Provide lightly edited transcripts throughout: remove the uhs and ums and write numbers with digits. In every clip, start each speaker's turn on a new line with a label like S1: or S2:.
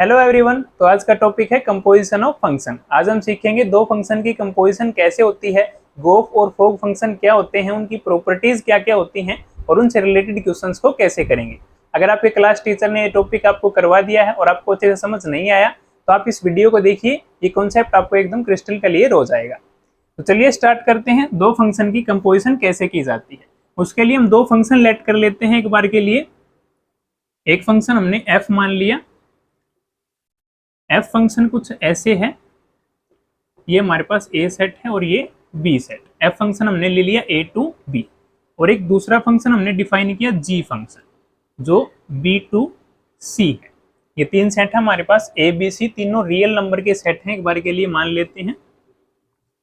S1: Hello everyone. तो आज का टॉपिक है कंपोजिशन ऑफ फंक्शन। आज हम सीखेंगे दो फंक्शन की कंपोजिशन कैसे होती है, गोफ और फोग फंक्शन क्या होते हैं, उनकी प्रॉपर्टीज क्या क्या होती हैं और उनसे रिलेटेड क्वेश्चंस को कैसे करेंगे। अगर आपके क्लास टीचर ने ये टॉपिक आपको करवा दिया है और आपको अच्छे से समझ नहीं आया तो आप इस वीडियो को देखिए, ये कॉन्सेप्ट आपको एकदम क्रिस्टल क्लियर हो जाएगा। तो चलिए स्टार्ट करते हैं, दो फंक्शन की कंपोजिशन कैसे की जाती है। उसके लिए हम दो फंक्शन लेट कर लेते हैं एक बार के लिए। एक फंक्शन हमने f मान लिया। f फंक्शन कुछ ऐसे है, ये हमारे पास a सेट है और ये b सेट। f फंक्शन हमने ले लिया a टू b और एक दूसरा फंक्शन हमने डिफाइन किया g फंक्शन जो b टू c है। ये तीन सेट है हमारे पास, a b c तीनों रियल नंबर के सेट हैं। एक बार के लिए मान लेते हैं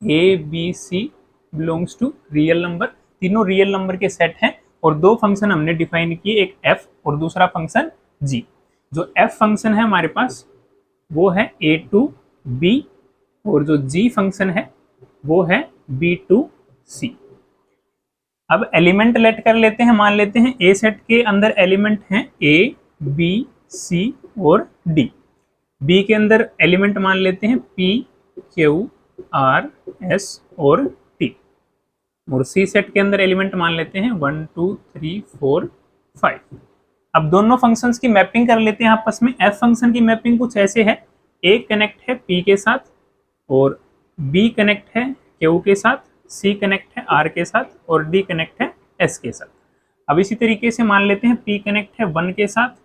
S1: a b c belongs to real number, तीनों रियल नंबर के सेट हैं। और दो फंक्शन हमने डिफाइन किए, एक f और दूसरा फंक्शन g। जो f फंक्शन है हमारे पास वो है a टू b और जो g फंक्शन है वो है b टू c। अब एलिमेंट लेट कर लेते हैं, मान लेते हैं a सेट के अंदर एलिमेंट हैं a b c और d। b के अंदर एलिमेंट मान लेते हैं p q r s और t और c सेट के अंदर एलिमेंट मान लेते हैं 1 2 3 4 5। अब दोनों फंक्शंस की मैपिंग कर लेते हैं आपस में। f फंक्शन की मैपिंग कुछ ऐसे है, a कनेक्ट है p के साथ और b कनेक्ट है q के साथ, c कनेक्ट है r के साथ और d कनेक्ट है s के साथ। अब इसी तरीके से मान लेते हैं p कनेक्ट है 1 के साथ,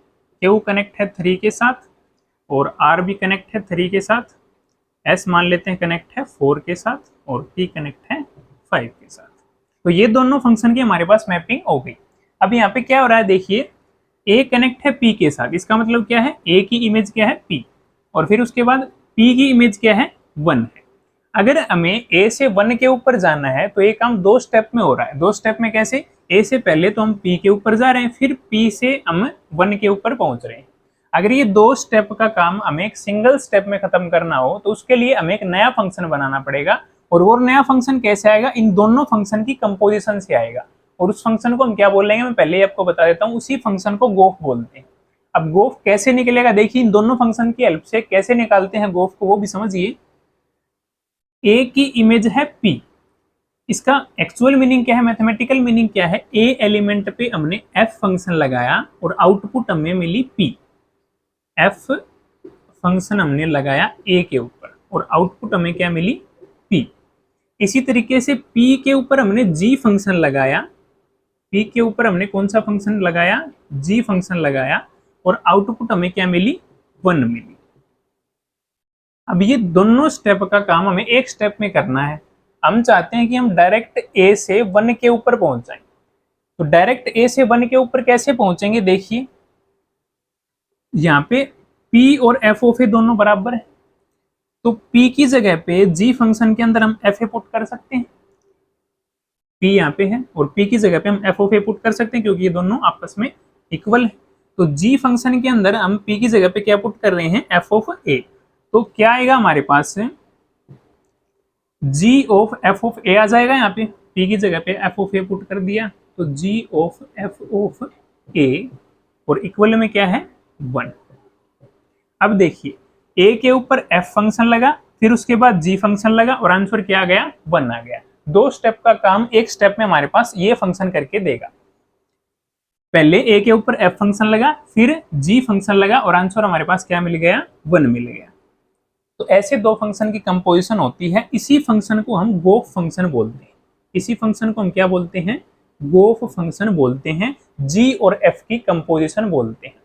S1: q कनेक्ट है 3 के साथ और r भी कनेक्ट है 3 के साथ, s मान लेते हैं कनेक्ट है 4 के साथ और t कनेक्ट है 5 के साथ। तो ये दोनों फंक्शन की हमारे पास मैपिंग हो गई। अब यहाँ पे क्या हो रहा है देखिए, a कनेक्ट है p के साथ, इसका मतलब क्या है a की इमेज क्या है p और फिर उसके बाद p की इमेज क्या है 1 है। अगर हमें a से 1 के ऊपर जाना है तो ये काम दो स्टेप में हो रहा है। दो स्टेप में कैसे, a से पहले तो हम p के ऊपर जा रहे हैं, फिर p से हम 1 के ऊपर पहुंच रहे हैं। अगर ये दो स्टेप का काम हमें एक सिंगल स्टेप में खत्म करना हो तो उसके लिए हमें एक नया फंक्शन बनाना पड़ेगा। और वो नया फंक्शन कैसे आएगा, इन दोनों फंक्शन की कंपोजिशन से आएगा। और उस फंक्शन को हम क्या बोलेंगे, मैं पहले ही आपको बता देता हूँ, उसी फंक्शन को गोफ बोलते हैं। अब गोफ कैसे निकलेगा देखिए, इन दोनों फंक्शन की हेल्प से कैसे निकालते हैं गोफ को वो भी समझिए। a की इमेज है p, इसका एक्चुअल मीनिंग क्या है, मैथमेटिकल मीनिंग क्या है, a एलिमेंट पे हमने f फंक्शन लगाया और आउटपुट हमें मिली p। f फंक्शन हमने लगाया a के ऊपर और आउटपुट हमें क्या मिली p। इसी तरीके से p के ऊपर हमने g फंक्शन लगाया, p के ऊपर हमने कौन सा फंक्शन लगाया, g फंक्शन लगाया और आउटपुट हमें क्या मिली 1 मिली। अब ये दोनों स्टेप का काम हमें एक स्टेप में करना है। हम चाहते हैं कि हम डायरेक्ट a से 1 के ऊपर पहुंच जाएं। तो डायरेक्ट a से 1 के ऊपर कैसे पहुंचेंगे देखिए, यहाँ पे p और f ऑफ a दोनों बराबर है तो p की जगह पे g फंक्शन के अंदर हम f a पुट कर सकते हैं। p यहाँ पे है और p की जगह पे हम f ऑफ a पुट कर सकते हैं क्योंकि ये दोनों आपस में इक्वल है। तो g फंक्शन के अंदर हम p की जगह पे क्या पुट कर रहे हैं, f ऑफ a। तो क्या आएगा हमारे पास से g of f of a आ जाएगा। यहाँ पे p की जगह पे f ऑफ a पुट कर दिया तो g of f of a और इक्वल में क्या है 1। अब देखिए a के ऊपर f फंक्शन लगा, फिर उसके बाद g फंक्शन लगा और आंसर क्या आ गया 1 आ गया। दो स्टेप का काम एक स्टेप में हमारे पास ये फंक्शन करके देगा। पहले a के ऊपर f फंक्शन लगा, फिर g फंक्शन लगा और आंसर हमारे पास क्या मिल गया 1 मिल गया। तो ऐसे दो फंक्शन की कंपोजिशन होती है। इसी फंक्शन को हम गोफ फंक्शन बोलते हैं। इसी फंक्शन को हम क्या बोलते हैं, गोफ फंक्शन बोलते हैं। g और f की कंपोजिशन बोलते हैं।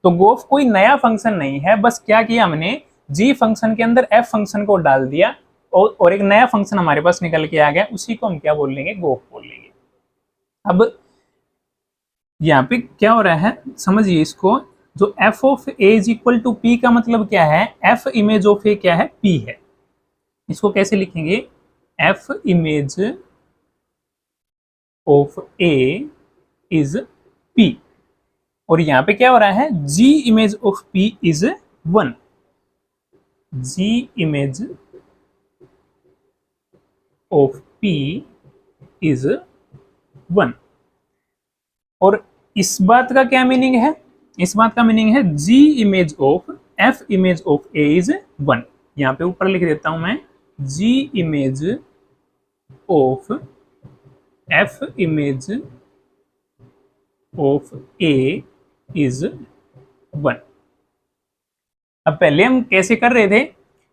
S1: तो गोफ कोई नया फंक्शन नहीं है, बस क्या किया हमने, g फंक्शन के अंदर f फंक्शन को डाल दिया और एक नया फंक्शन हमारे पास निकल के आ गया, उसी को हम क्या बोल लेंगे, गोफ बोल लेंगे। अब यहाँ पे क्या हो रहा है समझिए इसको, जो f of a is equal to p का मतलब क्या है, f इमेज ऑफ a क्या है, p है। इसको कैसे लिखेंगे, f image of a is p और यहाँ पे क्या हो रहा है, g image of p is 1। g image of p is 1 और इस बात का क्या मीनिंग है, इस बात का मीनिंग है g image of F image of A is 1। यहाँ पे ऊपर लिख देता हूं मैं G image of F image of A is 1। अब पहले हम कैसे कर रहे थे,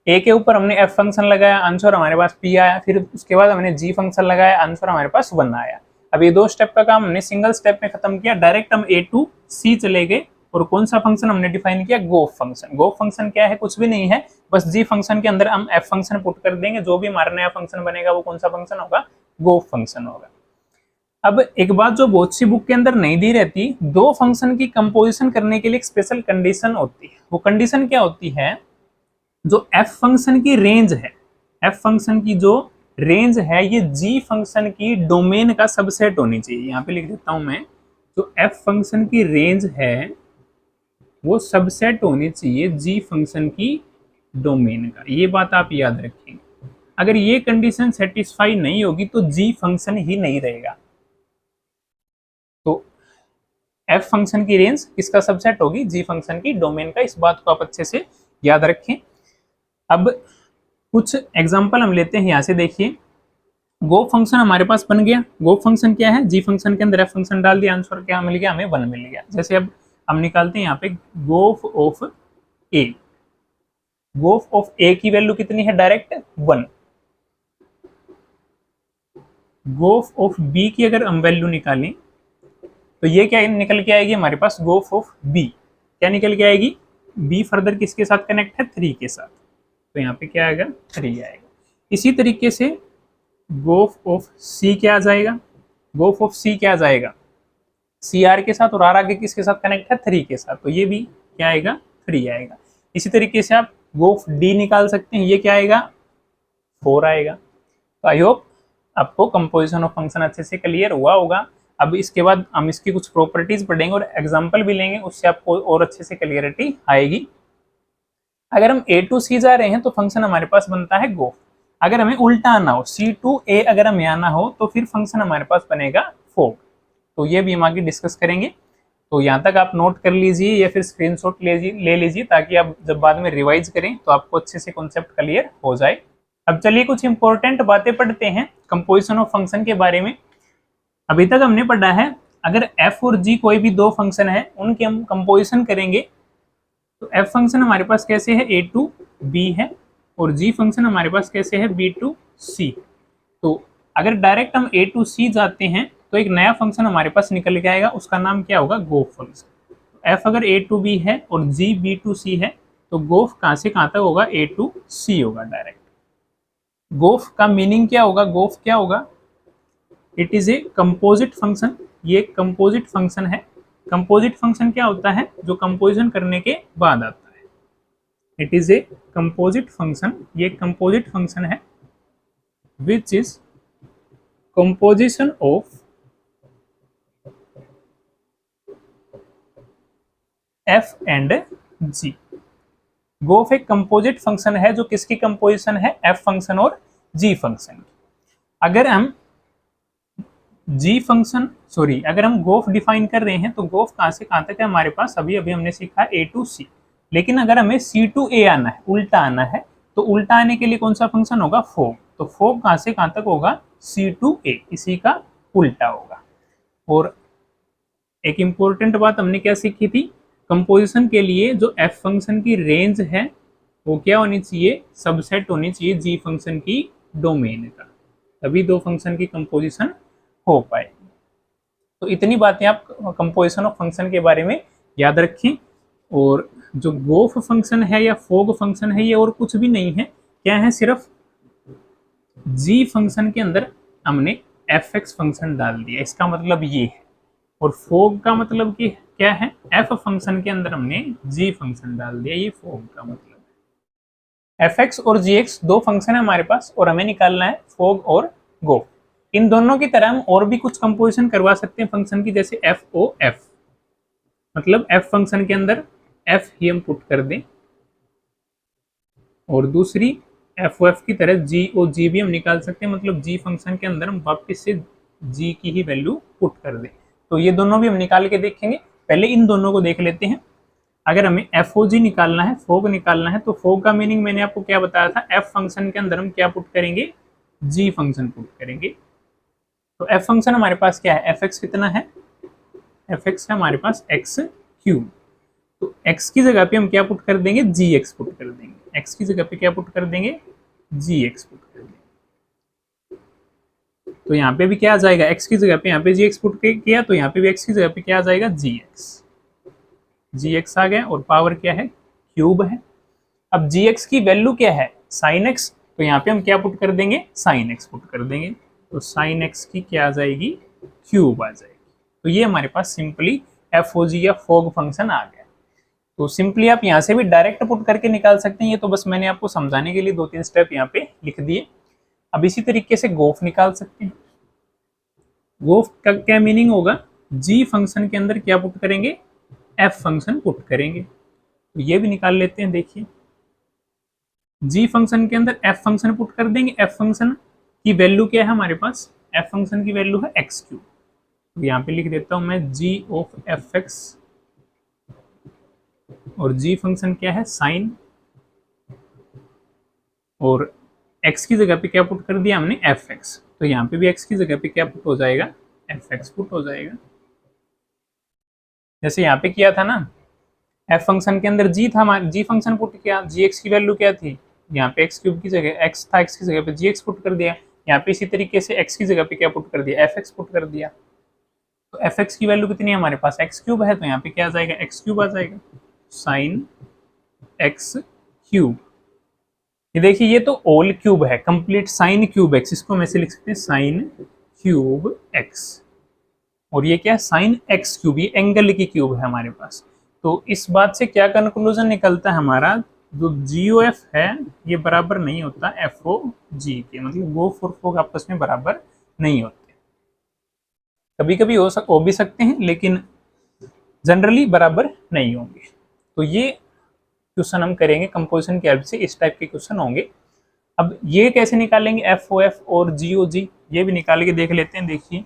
S1: ए के ऊपर हमने एफ फंक्शन लगाया, आंसर हमारे पास पी आया, फिर उसके बाद हमने जी फंक्शन लगाया, आंसर हमारे पास 1 आया। अब ये 2 स्टेप का काम हमने सिंगल स्टेप में खत्म किया, डायरेक्ट हम ए टू सी चले गए और कौन सा फंक्शन हमने डिफाइन किया, गोफ फंक्शन। गोफ फंक्शन क्या है, कुछ भी नहीं है, बस जी फंक्शन के अंदर हम एफ फंक्शन पुट कर देंगे, जो भी हमारा नया फंक्शन बनेगा वो कौन सा फंक्शन होगा, गोफ फंक्शन होगा। अब एक बात जो बहुत सी बुक के अंदर नहीं दी रहती, 2 फंक्शन की कंपोजिशन करने के लिए एक स्पेशल कंडीशन होती है। वो कंडीशन क्या होती है, जो एफ फंक्शन की रेंज है, एफ फंक्शन की जो रेंज है ये जी फंक्शन की डोमेन का सबसेट होनी चाहिए। यहाँ पे लिख देता हूं मैं, जो एफ फंक्शन की रेंज है वो सबसेट होनी चाहिए जी फंक्शन की डोमेन का। ये बात आप याद रखेंगे। अगर ये कंडीशन सेटिस्फाई नहीं होगी तो जी फंक्शन ही नहीं रहेगा। तो एफ फंक्शन की रेंज किसका सबसेट होगी, जी फंक्शन की डोमेन का। इस बात को आप अच्छे से याद रखें। अब कुछ एग्जांपल हम लेते हैं, यहाँ से देखिए। गोफ फंक्शन हमारे पास बन गया। गोफ फंक्शन क्या है, जी फंक्शन के अंदर एफ फंक्शन डाल दिया, आंसर क्या मिल गया, हमें 1 मिल गया। जैसे अब हम निकालते हैं यहाँ पे गोफ ऑफ ए। गोफ ऑफ ए की वैल्यू कितनी है, डायरेक्ट 1। गोफ ऑफ बी की अगर हम वैल्यू निकालें तो ये क्या निकल के आएगी हमारे पास, गोफ ऑफ बी क्या निकल के आएगी, बी फर्दर किसके साथ कनेक्ट है, 3 के साथ, तो यहाँ पे क्या आएगा, 3 आएगा। इसी तरीके से गोफ ऑफ सी क्या आ जाएगा, गोफ ऑफ सी क्या आ जाएगा, सी आर के साथ, और आर आगे किसके साथ कनेक्ट है, 3 के साथ, तो ये भी क्या आएगा, 3 आएगा। इसी तरीके से आप गोफ डी निकाल सकते हैं, ये क्या आएगा, 4 आएगा। तो आई होप आपको कंपोजिशन ऑफ फंक्शन अच्छे से क्लियर हुआ होगा। अब इसके बाद हम इसकी कुछ प्रॉपर्टीज पढ़ेंगे और एग्जांपल भी लेंगे, उससे आपको और अच्छे से क्लियरिटी आएगी। अगर हम ए टू सी जा रहे हैं तो फंक्शन हमारे पास बनता है गोफ। अगर हमें उल्टा आना हो, सी टू ए अगर हमें आना हो तो फिर फंक्शन हमारे पास बनेगा फोग। तो ये भी हम आगे डिस्कस करेंगे। तो यहाँ तक आप नोट कर लीजिए या फिर स्क्रीनशॉट ले लीजिए, ताकि आप जब बाद में रिवाइज करें तो आपको अच्छे से कॉन्सेप्ट क्लियर हो जाए। अब चलिए कुछ इंपॉर्टेंट बातें पढ़ते हैं कंपोजिशन ऑफ फंक्शन के बारे में। अभी तक हमने पढ़ा है अगर f और g कोई भी 2 फंक्शन है, उनकी हम कंपोजिशन करेंगे तो f फंक्शन हमारे पास कैसे है, a टू b है, और g फंक्शन हमारे पास कैसे है, b टू c। तो अगर डायरेक्ट हम a टू c जाते हैं तो एक नया फंक्शन हमारे पास निकल के आएगा, उसका नाम क्या होगा, गोफ फंक्शन। f अगर a टू b है और g b टू c है तो गोफ कहाँ से कहाँ तक होगा, a टू c होगा डायरेक्ट। गोफ का मीनिंग क्या होगा, गोफ क्या होगा, it is a composite function. ये कंपोजिट फंक्शन है। कंपोजिट फंक्शन क्या होता है, जो कंपोजिशन करने के बाद आता है। It is a composite function, ये कंपोजिट फंक्शन है which is composition of F and G. G o F एक कंपोजिट फंक्शन है जो किसकी कंपोजिशन है, एफ फंक्शन और जी फंक्शन। अगर हम अगर हम गोफ डिफाइन कर रहे हैं तो गोफ कहाँ से कहाँ तक है हमारे पास, अभी हमने सीखा ए टू सी। लेकिन अगर हमें सी टू ए आना है, उल्टा आना है, तो उल्टा आने के लिए कौन सा फंक्शन होगा, फोग। तो फोग कहाँ से कहाँ तक होगा, सी टू ए, इसी का उल्टा होगा। और एक इंपॉर्टेंट बात हमने क्या सीखी थी, कंपोजिशन के लिए जो एफ फंक्शन की रेंज है वो क्या होनी चाहिए, सबसेट होनी चाहिए जी फंक्शन की डोमेन का, तभी 2 फंक्शन की कंपोजिशन हो पाएगी। तो इतनी बातें आप कंपोजिशन ऑफ फंक्शन के बारे में याद रखें। और जो गोफ फंक्शन है या फोग फंक्शन है, ये और कुछ भी नहीं है, क्या है, सिर्फ जी फंक्शन के अंदर हमने एफ एक्स फंक्शन डाल दिया, इसका मतलब ये है। और फोग का मतलब कि क्या है, एफ फंक्शन के अंदर हमने जी फंक्शन डाल दिया, ये फोग का मतलब है। एफ एक्स और जी एक्स 2 फंक्शन है हमारे पास और हमें निकालना है फोग और गोफ। इन दोनों की तरह हम और भी कुछ कंपोजिशन करवा सकते हैं फंक्शन की, जैसे एफ ओ एफ, मतलब एफ फंक्शन के अंदर एफ ही हम पुट कर दें, और दूसरी एफ ओ एफ की तरह जी ओ जी भी हम निकाल सकते हैं, मतलब जी फंक्शन के अंदर हम वापस से जी की ही वैल्यू पुट कर दें। तो ये दोनों भी हम निकाल के देखेंगे। पहले इन दोनों को देख लेते हैं। अगर हमें FOG निकालना है, फोग निकालना है, तो फोग का मीनिंग मैंने आपको क्या बताया था, f फंक्शन के अंदर हम क्या पुट करेंगे, g फंक्शन पुट करेंगे। तो f फंक्शन हमारे पास क्या है, fx कितना है, fx है हमारे पास x क्यूब। तो x की जगह पे हम क्या पुट कर देंगे, gx पुट कर देंगे, x की जगह पे क्या पुट कर देंगे, gx पुट कर देंगे। तो यहाँ पे भी क्या आ जाएगा, x की जगह पे यहाँ पे gx पुट किया, तो यहाँ पे भी x की जगह पे क्या आ जाएगा, gx आ गया, और पावर क्या है, क्यूब है। अब gx की वैल्यू क्या है, sin x, तो यहाँ पे हम क्या पुट कर देंगे, sin x पुट कर देंगे, तो sin x की क्या आ जाएगी, क्यूब आ जाएगी। तो ये हमारे पास सिंपली FOG या फोग फंक्शन आ गया। तो सिंपली आप यहाँ से भी डायरेक्ट पुट करके निकाल सकते हैं, ये तो बस मैंने आपको समझाने के लिए 2-3 स्टेप यहाँ पे लिख दिए। अब इसी तरीके से गोफ निकाल सकते हैं। गोफ का क्या मीनिंग होगा, जी फंक्शन के अंदर क्या पुट करेंगे, एफ फंक्शन पुट करेंगे। तो ये भी निकाल लेते हैं, देखिए जी फंक्शन के अंदर एफ फंक्शन पुट कर देंगे। एफ फंक्शन की वैल्यू क्या है हमारे पास, एफ फंक्शन की वैल्यू है एक्स क्यूब। तो यहाँ पे लिख देता हूं मैं जी ऑफ एफ एक्स, और जी फंक्शन क्या है, साइन, और x की जगह पे क्या पुट कर दिया हमने, एफ एक्स। तो यहाँ पे भी x की जगह पे क्या पुट हो जाएगा, एफ एक्स पुट हो जाएगा। जैसे यहाँ पे किया था ना, f फंक्शन के अंदर g था, हमारा g फंक्शन पुट किया, gx की वैल्यू क्या थी, यहाँ पे x क्यूब की जगह x था, x की जगह पे gx पुट कर दिया। यहाँ पे इसी तरीके से x की जगह पे क्या पुट कर दिया, एफ एक्स पुट कर दिया। तो एफ एक्स की वैल्यू कितनी है हमारे पास, एक्स क्यूब है, तो यहाँ पे क्या आ जाएगा, एक्स क्यूब आ जाएगा, साइन एक्स क्यूब। ये देखिए ये तो ऑल क्यूब है, कंप्लीट साइन क्यूब एक्स, इसको हम ऐसे लिख सकते हैं साइन क्यूब एक्स। और ये क्या है, साइन एक्स क्यूब, ये एंगल की क्यूब है हमारे पास। तो इस बात से क्या कंक्लूजन निकलता है हमारा, जो GOF है ये बराबर नहीं होता FOG के, मतलब गोफ और फोग आपस में बराबर नहीं होते। कभी कभी हो भी सकते हैं, लेकिन जनरली बराबर नहीं होंगे। तो ये क्वेश्चन हम करेंगे कंपोजिशन की हेल्प से, इस टाइप के क्वेश्चन होंगे। अब ये कैसे निकालेंगे, FOF और GOG, ये भी निकाल के देख लेते हैं। देखिए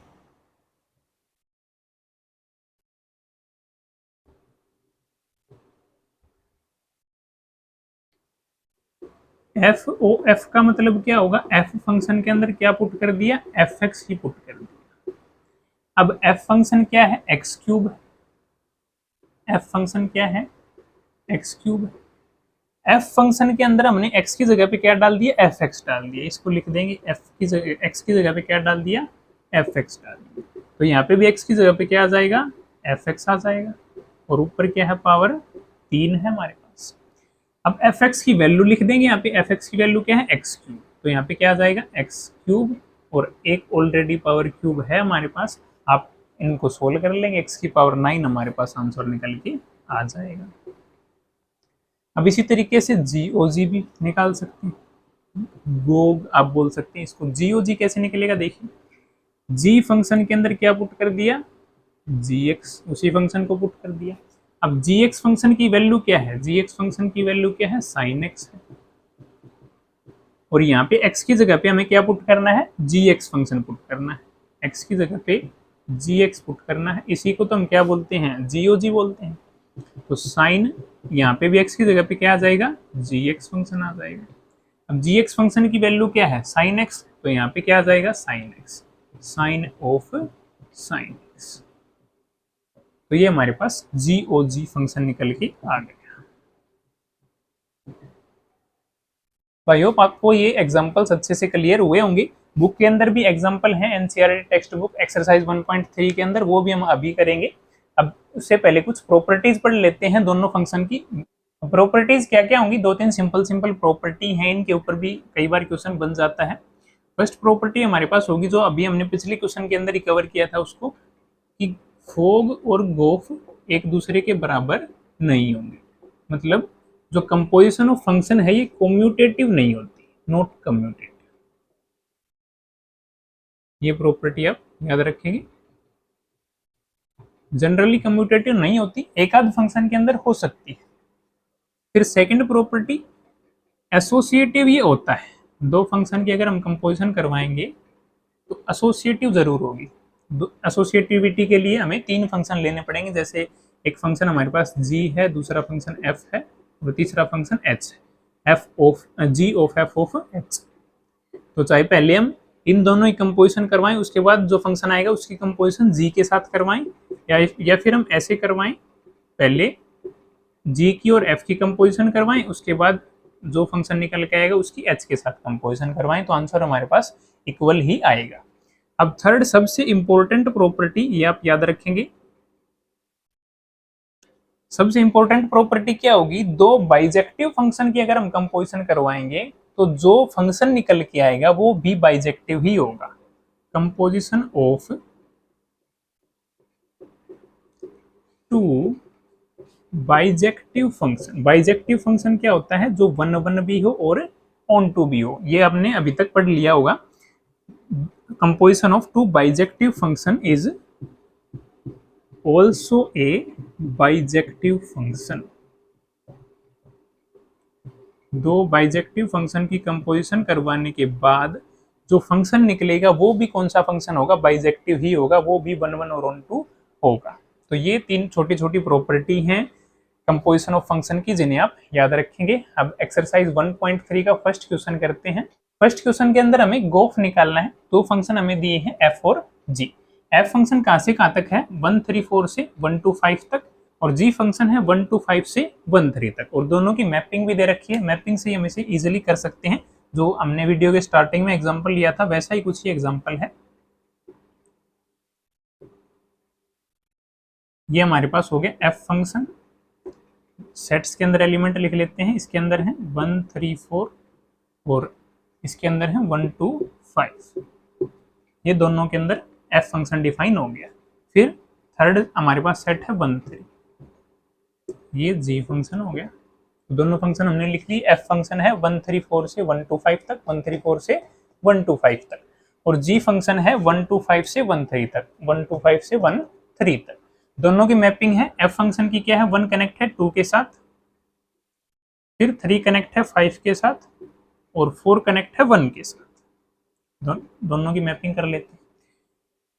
S1: FOF का मतलब क्या होगा, f फंक्शन के अंदर क्या पुट कर दिया, fx ही पुट कर दिया। अब f फंक्शन क्या है, x क्यूब, f फंक्शन क्या है, x क्यूब। f फंक्शन के अंदर हमने x की जगह पे क्या डाल दिया, fx डाल दिया, इसको लिख देंगे f की जगह, x की जगह पे क्या डाल दिया, fx डाल दिया। तो यहाँ पे भी x की जगह पे क्या आ जाएगा, fx आ जाएगा, और ऊपर क्या है, पावर 3 है हमारे पास। अब fx की वैल्यू लिख देंगे, यहाँ पे fx की वैल्यू क्या है, x क्यूब। तो यहाँ पे क्या आ जाएगा, x क्यूब, और एक ऑलरेडी पावर क्यूब है हमारे पास। आप इनको सोल्व कर लेंगे, x की पावर 9 हमारे पास आंसर निकल के आ जाएगा। अब इसी तरीके से GOG भी निकाल सकते हैं, गोग आप बोल सकते हैं इसको। GOG कैसे निकलेगा, देखिए g फंक्शन के अंदर क्या पुट कर दिया, gx, उसी फंक्शन को पुट कर दिया। अब gx फंक्शन की वैल्यू क्या है, gx फंक्शन की वैल्यू क्या है, sin x है, और यहाँ पे x की जगह पे हमें क्या पुट करना है, gx फंक्शन पुट करना है, x की जगह पे gx पुट करना है। इसी को तो हम क्या बोलते हैं, GOG बोलते हैं। तो साइन, यहाँ पे भी x की जगह पे क्या आ जाएगा, gx फंक्शन आ जाएगा। अब gx फंक्शन की वैल्यू क्या है, sin x, तो यहाँ पे क्या आ जाएगा, sin x, sine of sin x। तो ये हमारे पास GOG फंक्शन निकल के आ गया। भाई होप आपको ये एग्जांपल्स अच्छे से क्लियर हुए होंगे। बुक के अंदर भी एग्जांपल हैं, NCERT टेक्स्ट बुक एक्सरसाइज 1.3 के अंदर, वो भी हम अभी करेंगे। अब उससे पहले कुछ प्रॉपर्टीज पढ़ लेते हैं दोनों फंक्शन की। प्रॉपर्टीज क्या क्या होंगी, 2-3 सिंपल प्रॉपर्टी हैं, इनके ऊपर भी कई बार क्वेश्चन बन जाता है। फर्स्ट प्रॉपर्टी हमारे पास होगी, जो अभी हमने पिछले क्वेश्चन के अंदर रिकवर किया था उसको, कि फोग और गोफ एक दूसरे के बराबर नहीं होंगे। मतलब जो कंपोजिशन ऑफ फंक्शन है ये कम्यूटेटिव नहीं होती, नॉट कम्यूटेटिव। ये प्रॉपर्टी आप याद रखेंगे, जनरली कम्यूटेटिव नहीं होती, एक आध फंक्शन के अंदर हो सकती है। फिर सेकंड प्रॉपर्टी एसोसिएटिव ये होता है, दो फंक्शन की अगर हम कंपोजिशन करवाएंगे तो एसोसिएटिव जरूर होगी। एसोसिएटिविटी के लिए हमें 3 फंक्शन लेने पड़ेंगे, जैसे एक फंक्शन हमारे पास g है, दूसरा फंक्शन f है और तीसरा फंक्शन h है, f of g of f of h। तो चाहे पहले हम इन दोनों की कंपोजिशन करवाएं, उसके बाद जो फंक्शन आएगा उसकी कंपोजिशन g के साथ करवाएं, या फिर हम ऐसे करवाएं, पहले g की और f की कंपोजिशन करवाएं, उसके बाद जो फंक्शन निकल के आएगा उसकी h के साथ कंपोजिशन करवाएं, तो आंसर हमारे पास इक्वल ही आएगा। अब थर्ड सबसे इंपॉर्टेंट प्रॉपर्टी, ये आप याद रखेंगे, सबसे इंपॉर्टेंट प्रॉपर्टी क्या होगी, दो बाइजेक्टिव फंक्शन की अगर हम कंपोजिशन करवाएंगे तो जो फंक्शन निकल के आएगा वो भी बाइजेक्टिव ही होगा। Composition of two bijective function, bijective function क्या होता है, जो वन वन भी हो और ऑन टू भी हो, ये आपने अभी तक पढ़ लिया होगा। Composition of two bijective function is also a bijective function. दो बाइजेक्टिव फंक्शन की कंपोजिशन करवाने के बाद जो फंक्शन निकलेगा वो भी कौन सा फंक्शन होगा, बाइजेक्टिव ही होगा, वो भी वन वन और ऑन टू होगा। तो ये तीन छोटी छोटी प्रॉपर्टी हैं कंपोजिशन ऑफ फंक्शन की, जिन्हें आप याद रखेंगे। अब एक्सरसाइज 1.3 का फर्स्ट क्वेश्चन करते हैं। फर्स्ट क्वेश्चन के अंदर हमें गोफ निकालना है। दो फंक्शन हमें दिए हैं f और g। f फंक्शन कहाँ से कहाँ तक है, 134 से 125 तक, और g फंक्शन है 125 से 13 तक, और दोनों की मैपिंग भी दे रखी है। मैपिंग से हम इसे इजीली कर सकते हैं, जो हमने वीडियो के स्टार्टिंग में एग्जांपल लिया था वैसा ही कुछ ही एग्जांपल है। ये हमारे पास हो गया f फंक्शन। सेट्स के अंदर एलिमेंट लिख लेते हैं, इसके अंदर है 134 और इसके अंदर है 125, ये दोनों के अंदर f फंक्शन डिफाइन हो गया। फिर थर्ड हमारे पास सेट है 13, ये g फंक्शन हो गया। दोनों फंक्शन हमने लिख ली। f फंक्शन है 134 से 125 तक, 134 से 125 तक, और g फंक्शन है 125 से 13 तक, 125 से 13 तक। दोनों की मैपिंग है। f फंक्शन की क्या है, 1 कनेक्ट है 2 के साथ, फिर 3 कनेक्ट है 5 के साथ, और 4 कनेक्ट है 1 के साथ। दोनों की मैपिंग कर लेते हैं।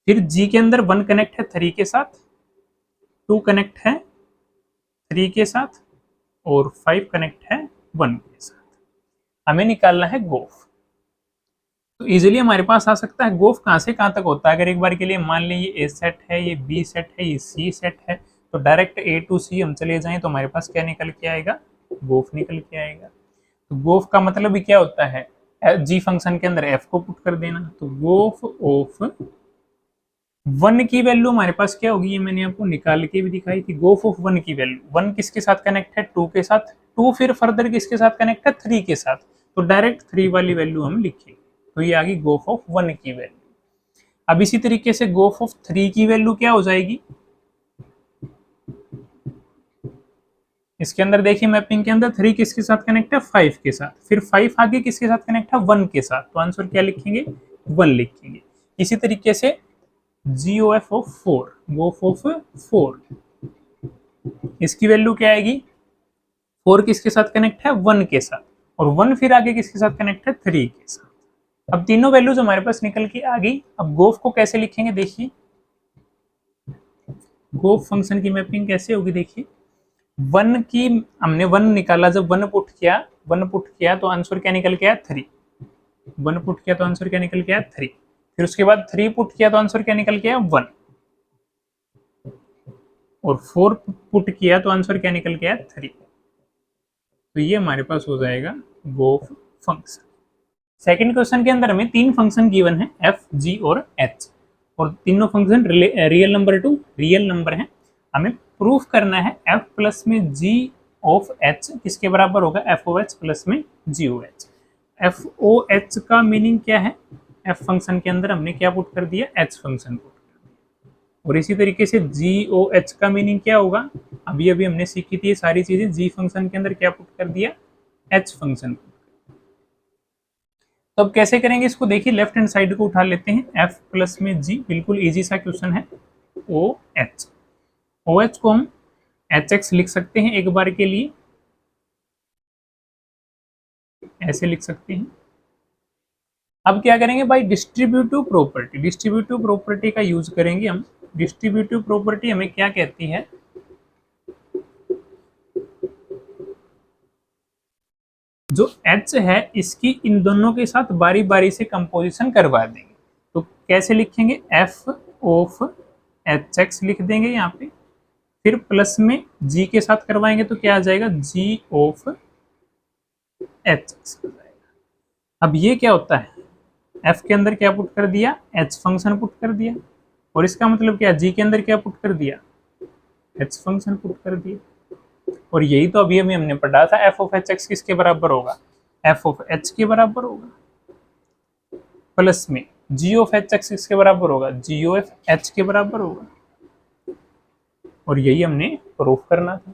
S1: फिर g के अंदर 1 कनेक्ट है 3 के साथ, 2 कनेक्ट है 3 के साथ, और 5 कनेक्ट है 1 के साथ। हमें निकालना है गोफ। तो इजीली हमारे पास आ सकता है गोफ कहाँ से कहाँ तक होता है। अगर एक बार के लिए मान लें ये a सेट है, ये b सेट है, ये c सेट है, तो डायरेक्ट a टू c हम चले जाएं तो हमारे पास क्या निकल के आएगा, गोफ निकल के आएगा। तो गोफ का मतलब भी क्या होता है, g फंक्शन के अंदर f को पुट कर देना। तो गोफ ऑफ 1 की वैल्यू हमारे पास क्या होगी, ये मैंने आपको निकाल के भी दिखाई थी। गोफ ऑफ 1 की वैल्यू, 1 किसके साथ कनेक्ट है, 2 के साथ, 2 फिर फर्दर किसके साथ कनेक्ट है, 3 के साथ, तो डायरेक्ट 3 वाली वैल्यू हम लिखेंगे। तो ये आ गई गोफ ऑफ 1 की वैल्यू। अब इसी तरीके से गोफ ऑफ 3 की वैल्यू क्या हो जाएगी, इसके अंदर देखिए मैपिंग के अंदर 3 किसके साथ कनेक्ट है, 5 के साथ, फिर 5 आगे किसके साथ कनेक्ट है, 1 के साथ, तो आंसर क्या लिखेंगे, 1 लिखेंगे। इसी तरीके से GOF ऑफ 4, गोफ ऑफ 4, इसकी वैल्यू क्या आएगी, 4 किसके साथ कनेक्ट है, 1 के साथ, और 1 फिर आगे किसके साथ कनेक्ट है, 3 के साथ। अब तीनों वैल्यूज हमारे पास निकल के आ गई। अब गोफ को कैसे लिखेंगे, देखिए गोफ फंक्शन की मैपिंग कैसे होगी, देखिए 1 की हमने 1 निकाला, जब 1 पुट किया तो आंसर क्या निकल के आया, 3। 1 पुट किया तो आंसर क्या निकल के आया, 3। फिर उसके बाद 3 पुट किया तो आंसर क्या निकल के आया, 1, और 4 पुट किया तो आंसर क्या निकल के आया, 3। तो ये हमारे पास हो जाएगा गोफ फंक्शन। सेकंड क्वेश्चन के अंदर हमें 3 फंक्शन गिवन है, f, g और h, और तीनों function real number two real number है। हमें प्रूफ करना है f प्लस में g ऑफ h किसके बराबर होगा, f of h प्लस में g of h। f o h का मीनिंग क्या है, f फंक्शन के अंदर हमने क्या पुट कर दिया, h फंक्शन पुट कर दिया। और इसी तरीके से g o h का मीनिंग क्या होगा, अभी अभी हमने सीखी थी ये सारी चीजें। g फंक्शन के अंदर क्या पुट कर दिया, h फंक्शन। तो अब कैसे करेंगे इसको, देखिए लेफ्ट हैंड साइड को उठा लेते हैं, f प्लस में g, बिल्कुल इजी सा क्वेश्चन है। OH, OH को हम HX लिख सकते हैं एक बार के लिए, ऐसे लिख सकते हैं। अब क्या करेंगे भाई, डिस्ट्रीब्यूटिव प्रॉपर्टी, डिस्ट्रीब्यूटिव प्रॉपर्टी का यूज करेंगे हम। डिस्ट्रीब्यूटिव प्रॉपर्टी हमें क्या कहती है, जो h है इसकी इन दोनों के साथ बारी बारी से कंपोजिशन करवा देंगे। तो कैसे लिखेंगे, f ऑफ hx लिख देंगे यहाँ पे, फिर प्लस में g के साथ करवाएंगे तो क्या आ जाएगा, g ऑफ hx हो जाएगा। अब ये क्या होता है, f के अंदर क्या पुट कर दिया, h फंक्शन पुट कर दिया, और इसका मतलब क्या, g के अंदर क्या पुट कर दिया, h फंक्शन पुट कर दिया। और यही तो अभी हमने पढ़ा था, f ऑफ hx किसके बराबर होगा, f ऑफ h के बराबर होगा, प्लस में g ऑफ hx किसके बराबर होगा, g ऑफ h के बराबर होगा। और यही हमने प्रूफ करना था।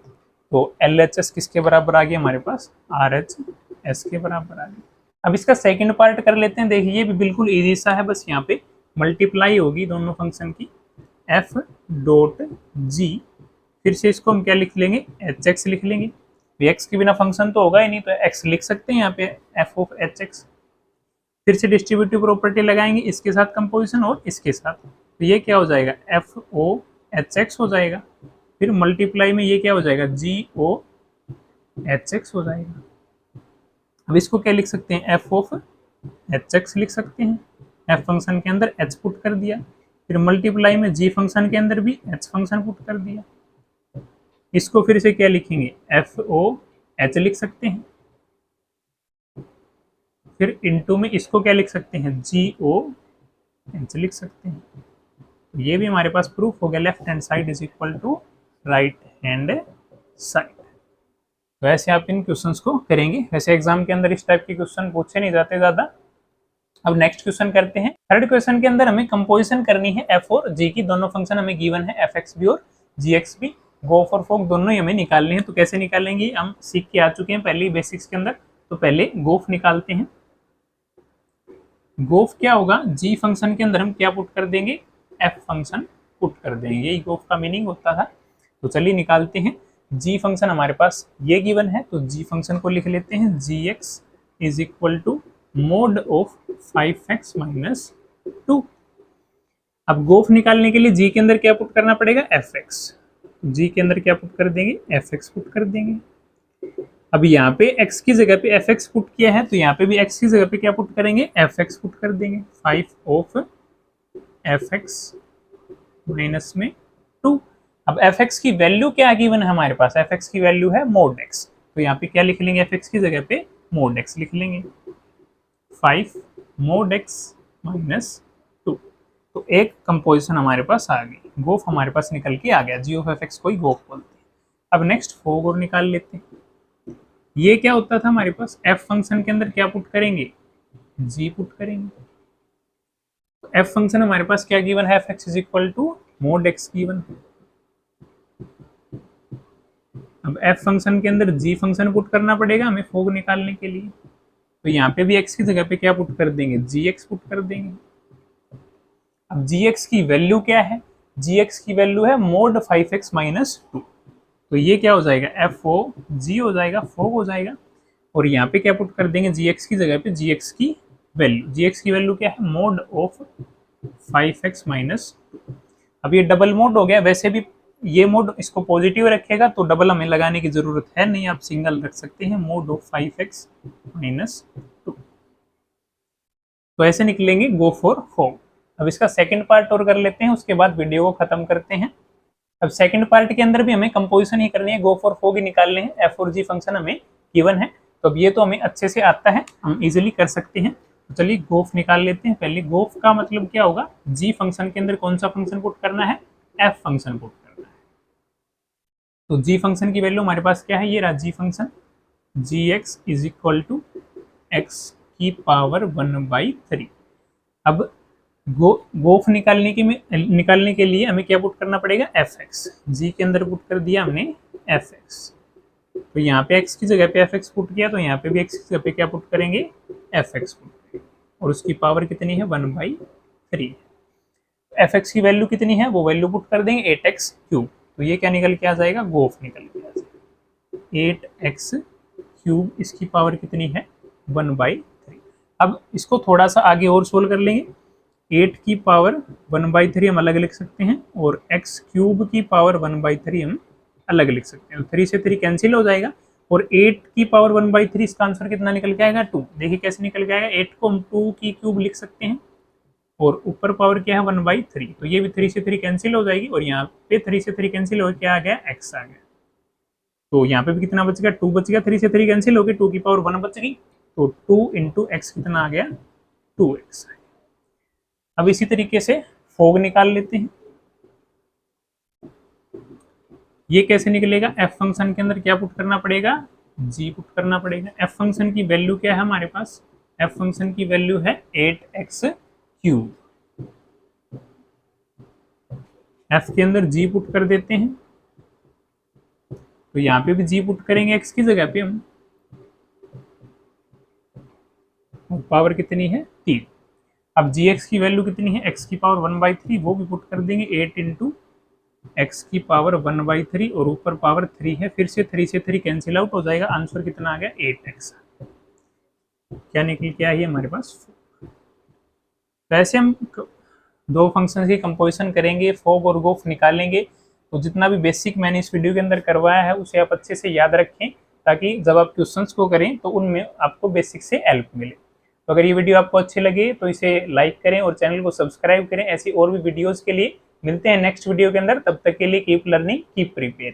S1: तो LHS किसके बराबर आ गया हमारे पास, RHS के बराबर आ गया। अब इसका सेकंड पार्ट कर लेते हैं। देखिए ये भी बिल्कुल इजी सा है, बस यहाँ पे मल्टीप्लाई होगी दोनों फंक्शन की, f डॉट g, फिर से इसको हम क्या लिख लेंगे, hx लिख लेंगे। x के बिना फंक्शन तो होगा ही नहीं, तो x लिख सकते हैं यहाँ पे f ऑफ hx। फिर से डिस्ट्रीब्यूटिव प्रॉपर्टी लगाएंगे, इसके साथ कंपोजिशन और इसके साथ, तो ये क्या हो जाएगा, f o hx हो जाएगा। फिर मल्टीप्लाई में ये क्या हो जाएगा, g o hx हो जाएगा। अब इसको क्या लिख सकते हैं, f ऑफ hx लिख सकते हैं, f फंक्शन के अंदर h पुट कर दिया, फिर मल्टीप्लाई में g फंक्शन के अंदर भी h फंक्शन पुट कर दिया। इसको फिर से क्या लिखेंगे, एफ ओ एच लिख सकते हैं, फिर इनटू में इसको क्या लिख सकते हैं, जी ओ एच लिख सकते हैं। ये भी हमारे पास प्रूफ हो गया, left hand side is equal to right hand side. वैसे आप इन क्वेश्चंस को करेंगे, वैसे एग्जाम के अंदर इस टाइप के क्वेश्चन पूछे नहीं जाते ज्यादा। अब नेक्स्ट क्वेश्चन करते हैं। थर्ड क्वेश्चन के अंदर हमें कंपोजिशन करनी है एफ और जी की, दोनों फंक्शन हमें गिवन है, एफ एक्स बी और जी एक्स बी, गोफ और फोक दोनों ही हमें निकालने हैं। तो कैसे निकालेंगे, हम सीख के आ चुके हैं पहले ही बेसिक्स के अंदर। तो पहले गोफ निकालते हैं। गोफ क्या होगा, जी फंक्शन के अंदर हम क्या पुट कर देंगे, एफ फंक्शन पुट कर देंगे, यही गोफ का मीनिंग होता था। तो चलिए निकालते हैं। जी फंक्शन हमारे पास ये गिवन है, तो जी फंक्शन को लिख लेते हैं, G X is equal to mod of 5x minus 2। अब गोफ निकालने के लिए जी के अंदर क्या पुट करना पड़ेगा, एफ एक्स। जी के अंदर क्या पुट कर देंगे, एफ एक्स पुट कर देंगे। अब यहाँ पे x की जगह पे एफ एक्स पुट किया है, तो यहाँ पे भी x की जगह पे क्या पुट करेंगे, एफ एक्स पुट कर देंगे। 5 ऑफ एफ एक्स माइनस में 2। अब एफ एक्स की वैल्यू क्या गिवन है हमारे पास, एफ एक्स की वैल्यू है मोड x, तो यहाँ पे क्या लिख लेंगे, एफ एक्स की जगह पे मोड x लिख लेंगे। 5 मोड x माइनस 2। तो एक कंपोजिशन हमारे पास आ गई, गोफ हमारे पास निकल के आ गया, जी ऑफ एफ एक्स को ही गोफ बोलते हैं। अब नेक्स्ट फोग और निकाल लेते हैं। ये क्या होता था हमारे पास, एफ फंक्शन के अंदर क्या पुट करेंगे, जी पुट करेंगे। तो एफ फंक्शन हमारे पास क्या गिवन है, F X is equal to mod X given है। अब एफ फंक्शन के अंदर जी फंक्शन पुट करना पड़ेगा हमें फोग निकालने के लिए, तो यहाँ पे भी x की जगह पे क्या पुट कर देंगे, gx पुट कर देंगे। अब gx की वैल्यू क्या है, gx की वैल्यू है मोड 5x माइनस 2, तो ये क्या हो जाएगा, एफ ओ जी हो जाएगा, फोग हो जाएगा। और यहाँ पे क्या पुट कर देंगे, gx की जगह पे gx की वैल्यू, gx की वैल्यू क्या है, मोड ऑफ 5x माइनस 2। अब ये डबल मोड हो गया, वैसे भी ये मोड इसको पॉजिटिव रखेगा तो डबल हमें लगाने की जरूरत है नहीं, आप सिंगल रख सकते हैं, मोड ऑफ 5x माइनस 2। तो ऐसे निकलेंगे गो फॉर फोग। अब इसका सेकंड पार्ट और कर लेते हैं, उसके बाद वीडियो को खत्म करते हैं। अब सेकंड पार्ट के अंदर भी हमें कंपोजिशन ही करनी है, गो फॉर फोग ही निकालने हैं, एफ और जी फंक्शन हमें गिवन है, तो अब ये तो हमें अच्छे से आता है, हम इजिली कर सकते हैं। तो चलिए गोफ निकाल लेते हैं। पहले गोफ का मतलब क्या होगा, जी फंक्शन के अंदर कौन सा फंक्शन पुट करना है, एफ फंक्शन पुट करना है। तो जी फंक्शन की वैल्यू हमारे पास क्या है, ये रहा G function, G X is equal to X की पावर 1/3। अब गोफ निकालने के लिए हमें क्या पुट करना पड़ेगा, एफ एक्स। जी के अंदर पुट कर दिया हमने एफ एक्स, तो यहाँ पे x की जगह पे एफ एक्स पुट किया, तो यहाँ पे भी x की जगह पे क्या पुट करेंगे, एफ एक्स पुट करेंगे, और उसकी पावर कितनी है, 1/3। एफ एक्स की वैल्यू कितनी है, वो वैल्यू पुट कर देंगे 8x क्यूब, तो ये क्या निकल के आ जाएगा, गोफ निकल के आ जाएगा 8x क्यूब, इसकी पावर कितनी है, 1/3। अब इसको थोड़ा सा आगे और सोल्व कर लेंगे, 8 की पावर 1/3 हम अलग लिख सकते हैं, और x क्यूब की पावर 1/3 हम अलग लिख सकते हैं। 3 से 3 कैंसिल हो जाएगा, और 8 की पावर 1/3 इसका आंसर कितना निकल के आएगा 2। देखिए कैसे निकल के आएगा, 8 को हम 2 की क्यूब लिख सकते हैं और ऊपर पावर क्या है 1/3, तो ये भी 3 से 3 कैंसिल हो जाएगी और यहाँ पे 3 से 3 कैंसिल हो क्या आ गया x आ गया। तो यहाँ पे भी कितना बच गया 2 बच गया, 3 से 3 कैंसिल हो गई, 2 की पावर 1 बच गई, तो 2 इंटू एक्स कितना आ गया 2x। अब इसी तरीके से फोग निकाल लेते हैं। ये कैसे निकलेगा, f फंक्शन के अंदर क्या पुट करना पड़ेगा, g पुट करना पड़ेगा। f फंक्शन की वैल्यू क्या है हमारे पास, f फंक्शन की वैल्यू है 8x क्यूब। f के अंदर g पुट कर देते हैं, तो यहाँ पे भी g पुट करेंगे x की जगह पे हम, पावर कितनी है 3। अब gx की वैल्यू कितनी है, x की पावर 1/3, वो भी पुट कर देंगे 8 इंटू एक्स की पावर 1/3 और ऊपर पावर 3 है, फिर से 3 से 3 कैंसिल आउट हो जाएगा, आंसर कितना आ गया 8x। क्या निकल के आई है हमारे पास। वैसे हम दो फंक्शन की कंपोजिशन करेंगे, फोग और गोफ निकालेंगे, तो जितना भी बेसिक मैंने इस वीडियो के अंदर करवाया है उसे आप अच्छे से याद रखें, ताकि जब आप क्वेश्चंस को करें तो उनमें आपको बेसिक से हेल्प मिले। तो अगर ये वीडियो आपको अच्छी लगे तो इसे लाइक करें और चैनल को सब्सक्राइब करें। ऐसी और भी वीडियोस के लिए मिलते हैं नेक्स्ट वीडियो के अंदर, तब तक के लिए कीप लर्निंग कीप प्रिपेयर।